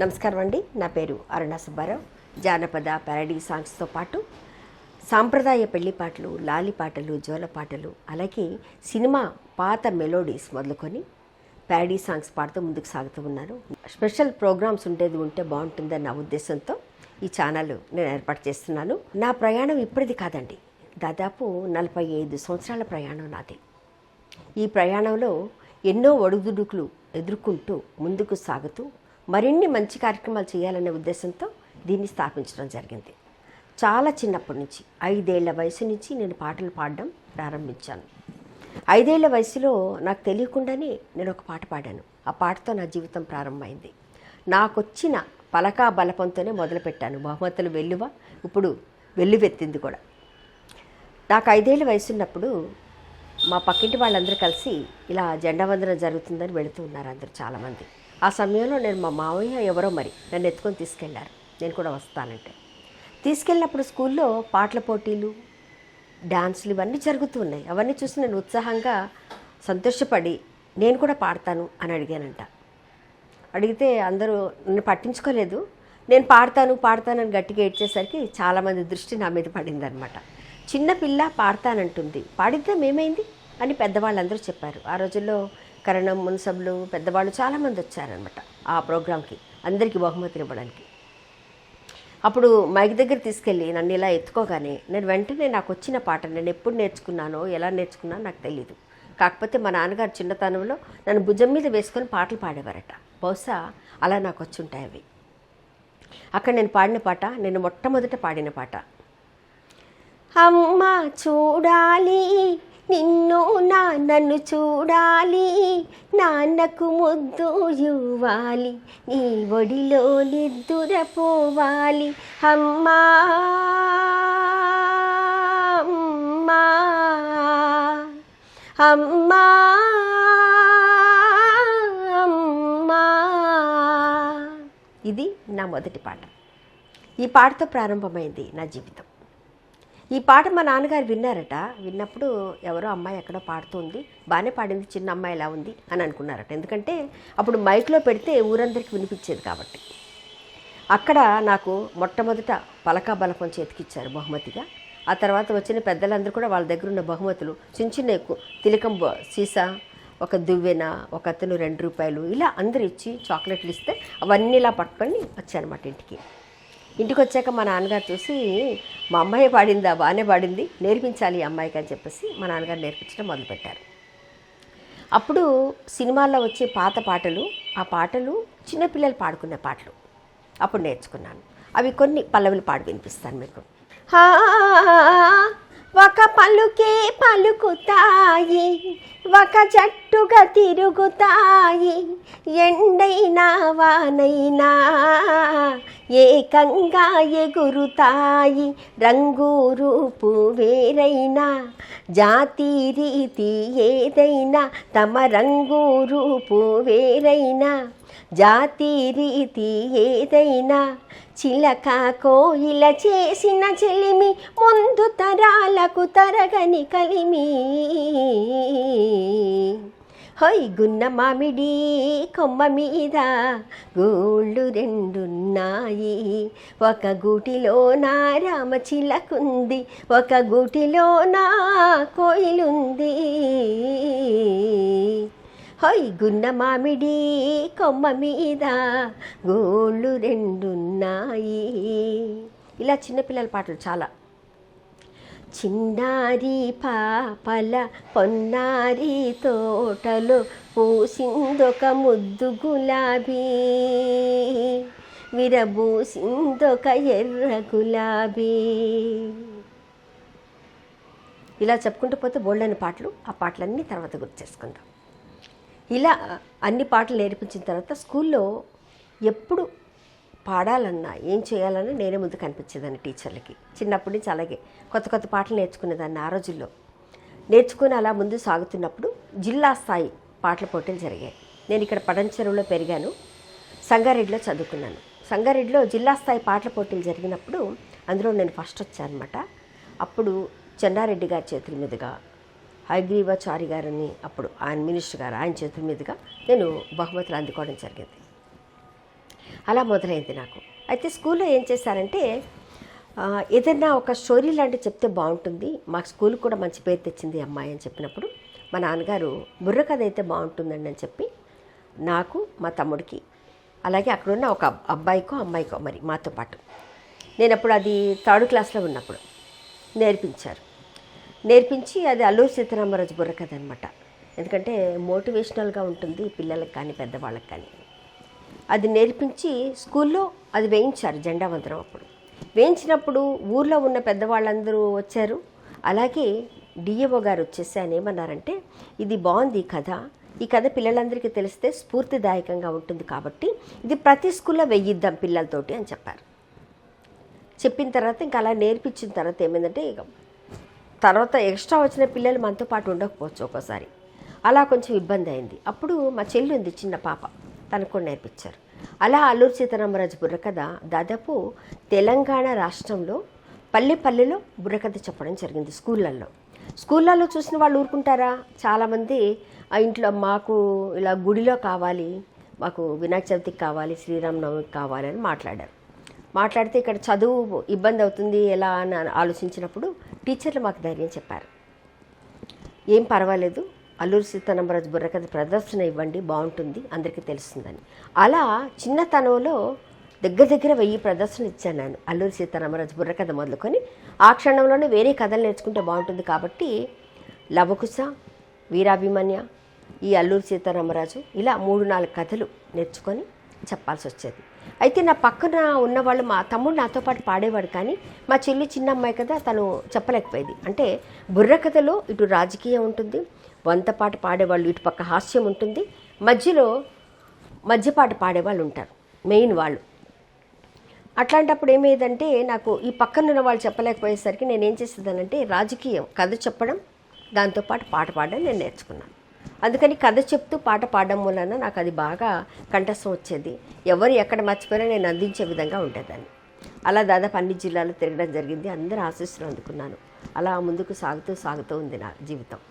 నమస్కారం అండి. నా పేరు అరుణ సుబ్బారావు. జానపద ప్యారడీ సాంగ్స్తో పాటు సాంప్రదాయ పెళ్లి పాటలు, లాలి పాటలు, జోల పాటలు, అలాగే సినిమా పాత మెలోడీస్ మొదలుకొని ప్యారడీ సాంగ్స్ పాడుతూ ముందుకు సాగుతూ ఉన్నాను. స్పెషల్ ప్రోగ్రామ్స్ ఉంటే బాగుంటుందని నా ఉద్దేశంతో ఈ ఛానల్ నేను ఏర్పాటు చేస్తున్నాను. నా ప్రయాణం ఇప్పటిది కాదండి, దాదాపు 45 సంవత్సరాల ప్రయాణం నాది. ఈ ప్రయాణంలో ఎన్నో ఒడుదుడుకులు ఎదుర్కొంటూ ముందుకు సాగుతూ మరిన్ని మంచి కార్యక్రమాలు చేయాలనే ఉద్దేశంతో దీన్ని స్థాపించడం జరిగింది. చాలా చిన్నప్పటి నుంచి 5 ఏళ్ల వయసు నుంచి నేను పాటలు పాడడం ప్రారంభించాను. 5 ఏళ్ల వయసులో నాకు తెలియకుండానే నేను ఒక పాట పాడాను. ఆ పాటతో నా జీవితం ప్రారంభమైంది. నాకొచ్చిన పలకా బలపంతోనే మొదలుపెట్టాను. బహుమతులు వెల్లువ ఇప్పుడు వెల్లువెత్తింది కూడా. నాకు 5 ఏళ్ల వయసు ఉన్నప్పుడు మా పక్కింటి వాళ్ళందరూ కలిసి ఇలా జెండా వందనం జరుగుతుందని వెళుతూ ఉన్నారు అందరూ చాలామంది. ఆ సమయంలో నేను మా మావయ్య ఎవరో మరి నన్ను ఎత్తుకొని తీసుకెళ్లారు. నేను కూడా వస్తానంటే తీసుకెళ్ళినప్పుడు స్కూల్లో పాటల పోటీలు, డాన్సులు ఇవన్నీ జరుగుతూ ఉన్నాయి. అవన్నీ చూసి నేను ఉత్సాహంగా సంతోషపడి నేను కూడా పాడతాను అని అడిగానంట. అడిగితే అందరూ నన్ను పట్టించుకోలేదు. నేను పాడతానని గట్టిగా ఏడ్చేసరికి చాలామంది దృష్టి నా మీద పడిందనమాట. చిన్నపిల్ల పాడతానంటుంది, పాడిద్దాం ఏమైంది అని పెద్దవాళ్ళందరూ చెప్పారు. ఆ రోజుల్లో కరణం, మున్సబ్లు, పెద్దవాళ్ళు చాలామంది వచ్చారనమాట ఆ ప్రోగ్రాంకి, అందరికీ బహుమతులు ఇవ్వడానికి. అప్పుడు మైక్ దగ్గర తీసుకెళ్ళి నన్ను ఇలా ఎత్తుకోగానే నేను వెంటనే నాకు వచ్చిన పాట నేను ఎప్పుడు నేర్చుకున్నానో ఎలా నేర్చుకున్నానో నాకు తెలీదు. కాకపోతే మా నాన్నగారు చిన్నతనంలో నన్ను భుజం మీద వేసుకొని పాటలు పాడేవారట. బహుశా అలా నాకు వచ్చి ఉంటాయి అవి. అక్కడ నేను పాడిన పాట, నేను మొట్టమొదట పాడిన పాట, అమ్మ చూడాలి నిన్ను నన్ను చూడాలి, నాన్నకు ముద్దు ఇవ్వాలి, నీ ఒడిలో నిద్దురపోవాలి, అమ్మా అమ్మా అమ్మా అమ్మా. ఇది నా మొదటి పాట. ఈ పాటతో ప్రారంభమైంది నా జీవితం. ఈ పాట మా నాన్నగారు విన్నారట. విన్నప్పుడు ఎవరో అమ్మాయి ఎక్కడో పాడుతుంది, బాగానే పాడింది, చిన్న అమ్మాయి ఎలా ఉంది అని అనుకున్నారట. ఎందుకంటే అప్పుడు మైక్లో పెడితే ఊరందరికీ వినిపించేది కాబట్టి. అక్కడ నాకు మొట్టమొదట పలకా బలపం చేతికిచ్చారు బహుమతిగా. ఆ తర్వాత వచ్చిన పెద్దలందరూ కూడా వాళ్ళ దగ్గర ఉన్న బహుమతులు చిన్న చిన్న తిలకం సీసా, ఒక దువ్వెన, ఒక అతను 2 రూపాయలు ఇలా అందరు ఇచ్చి చాక్లెట్లు ఇస్తే అవన్నీ ఇలా పట్టుకొని వచ్చానమాట ఇంటికి. ఇంటికి వచ్చాక మా నాన్నగారు చూసి, మా అమ్మాయి పాడిందా, బాగానే పాడింది, నేర్పించాలి ఈ అమ్మాయికి అని చెప్పేసి మా నాన్నగారు నేర్పించడం మొదలుపెట్టారు. అప్పుడు సినిమాల్లో వచ్చే పాత పాటలు, ఆ పాటలు చిన్నపిల్లలు పాడుకునే పాటలు అప్పుడు నేర్చుకున్నాను. అవి కొన్ని పల్లవులు పాడి వినిపిస్తాను మీకు. ఒక పలుకే పలుకుతాయి, ఒక జట్టుగా తిరుగుతాయి, ఎండైనా వానైనా ఏకంగా ఎగురుతాయి, రంగు రూపు వేరైనా జాతి రీతి ఏదైనా, తమ రంగు రూపు వేరైనా జాతి రీతి ఏదైనా, చిలక కోయిల చేసిన చెలిమి ముందు తరాలకు తరగని కలిమి. హోయ్ గున్న మామిడి కొమ్మ మీద గోళ్ళు 2 ఉన్నాయి, ఒక గూటిలో నా రామ చిలకుంది, ఒక గూటిలో నా కోయిలుంది. హోయ్ గున్న మామిడి కొమ్మ మీద గోళ్ళు 2 ఉన్నాయి. ఇలా చిన్నపిల్లల పాటలు చాలా. చిన్నారి పాపల పొన్నారి తోటలో పూసిందొక ముద్దు గులాబీ, విరబూసిందొక ఎర్ర గులాబీ. ఇలా చెప్పుకుంటూ పోతే బోల్డని పాటలు. ఆ పాటలన్నీ తర్వాత గుర్తు చేసుకుందాం. ఇలా అన్ని పాటలు నేర్పించిన తర్వాత స్కూల్లో ఎప్పుడు పాడాలన్నా ఏం చేయాలన్నా నేనే ముందు కనిపించేదాన్ని టీచర్లకి. చిన్నప్పటి నుంచి అలాగే కొత్త కొత్త పాటలు నేర్చుకునేదాన్ని. ఆ రోజుల్లో నేర్చుకుని అలా ముందు సాగుతున్నప్పుడు జిల్లా స్థాయి పాటల పోటీలు జరిగాయి. నేను ఇక్కడ పడంచెరువులో పెరిగాను, సంగారెడ్డిలో చదువుకున్నాను. సంగారెడ్డిలో జిల్లా స్థాయి పాటల పోటీలు జరిగినప్పుడు అందులో నేను ఫస్ట్ వచ్చాను అనమాట. అప్పుడు చెన్నారెడ్డి గారి చేతుల మీదుగా, హయగ్రీవాచారి గారని అప్పుడు ఆయన మినిస్టర్ గారు, ఆయన చేతుల మీదుగా నేను బహుమతులు అందుకోవడం జరిగింది. అలా మొదలైంది నాకు. అయితే స్కూల్లో ఏం చేశారంటే ఏదైనా ఒక స్టోరీ లాంటివి చెప్తే బాగుంటుంది, మా స్కూల్కి కూడా మంచి పేరు తెచ్చింది అమ్మాయి అని చెప్పినప్పుడు మా నాన్నగారు బుర్రకథ అయితే బాగుంటుందండి అని చెప్పి నాకు, మా తమ్ముడికి, అలాగే అక్కడున్న ఒక అబ్బాయికో అమ్మాయికో మరి మాతో పాటు, నేను అప్పుడు అది 3rd క్లాస్లో ఉన్నప్పుడు నేర్పించి అది అల్లూరి సీతారామరాజు బుర్రకథ అనమాట. ఎందుకంటే మోటివేషనల్గా ఉంటుంది పిల్లలకు కానీ పెద్దవాళ్ళకి కానీ. అది నేర్పించి స్కూల్లో అది వేయించారు జెండా వందనం. అప్పుడు వేయించినప్పుడు ఊర్లో ఉన్న పెద్దవాళ్ళందరూ వచ్చారు. అలాగే డిఏఓ గారు వచ్చేసి ఆయన ఏమన్నారంటే, ఇది బాగుంది ఈ కథ పిల్లలందరికీ తెలిస్తే స్ఫూర్తిదాయకంగా ఉంటుంది కాబట్టి ఇది ప్రతి స్కూల్లో వెయ్యిద్దాం పిల్లలతోటి అని చెప్పారు. చెప్పిన తర్వాత ఇంకా అలా నేర్పించిన తర్వాత ఏమైందంటే, ఇక తర్వాత ఎక్స్ట్రా వచ్చిన పిల్లలు మనతో పాటు ఉండకపోవచ్చు ఒక్కోసారి. అలా కొంచెం ఇబ్బంది అయింది. అప్పుడు మా చెల్లి ఉంది చిన్న పాప, తనకు కూడా నేర్పించారు. అలా అల్లూరి సీతారామరాజు బుర్రకథ దాదాపు తెలంగాణ రాష్ట్రంలో పల్లెల్లో బుర్రకథ చెప్పడం జరిగింది స్కూళ్ళల్లో చూసిన వాళ్ళు ఊరుకుంటారా? చాలామంది ఆ ఇంట్లో మాకు ఇలా గుడిలో కావాలి, మాకు వినాయక చవితికి కావాలి, శ్రీరామనవమికి కావాలి అని మాట్లాడితే ఇక్కడ చదువు ఇబ్బంది అవుతుంది ఎలా అని ఆలోచించినప్పుడు టీచర్లు మాకు ధైర్యం చెప్పారు, ఏం పర్వాలేదు, అల్లూరి సీతారామరాజు బుర్రకథ ప్రదర్శన ఇవ్వండి, బాగుంటుంది, అందరికీ తెలుస్తుందని. అలా చిన్నతనంలో దగ్గర 1000 ప్రదర్శనలు ఇచ్చాను నేను అల్లూరి సీతారామరాజు బుర్రకథ మొదలుకొని. ఆ క్షణంలోనే వేరే కథలు నేర్చుకుంటే బాగుంటుంది కాబట్టి లవకుశ, వీరాభిమన్య, ఈ అల్లూరి సీతారామరాజు ఇలా 3-4 కథలు నేర్చుకొని చెప్పాల్సి వచ్చేది. అయితే నా పక్కన ఉన్నవాళ్ళు, మా తమ్ముడు నాతో పాటు పాడేవాడు, కానీ మా చెల్లి చిన్న అమ్మాయి కదా, తను చెప్పలేకపోయేది. అంటే బుర్రకథలో ఇటు రాజకీయం ఉంటుంది, వంతపాట పాడేవాళ్ళు, ఇటు పక్క హాస్యం ఉంటుంది, మధ్యలో మధ్యపాట పాడేవాళ్ళు ఉంటారు, మెయిన్ వాళ్ళు. అట్లాంటప్పుడు ఏమేదంటే నాకు ఈ పక్కనున్న వాళ్ళు చెప్పలేకపోయేసరికి నేనేం చేసేదానంటే రాజకీయం కథ చెప్పడం, దాంతోపాటు పాట పాడడం నేను నేర్చుకున్నాను. అందుకని కథ చెప్తూ పాట పాడడం వలన నాకు అది బాగా కంఠస్థం వచ్చేది. ఎవరు ఎక్కడ మర్చిపోయినా నేను అందించే విధంగా ఉండేదాన్ని. అలా దాదాపు అన్ని జిల్లాలు తిరగడం జరిగింది. అందరూ ఆశీస్సులు అందుకున్నాను. అలా ముందుకు సాగుతూ ఉంది నా జీవితం.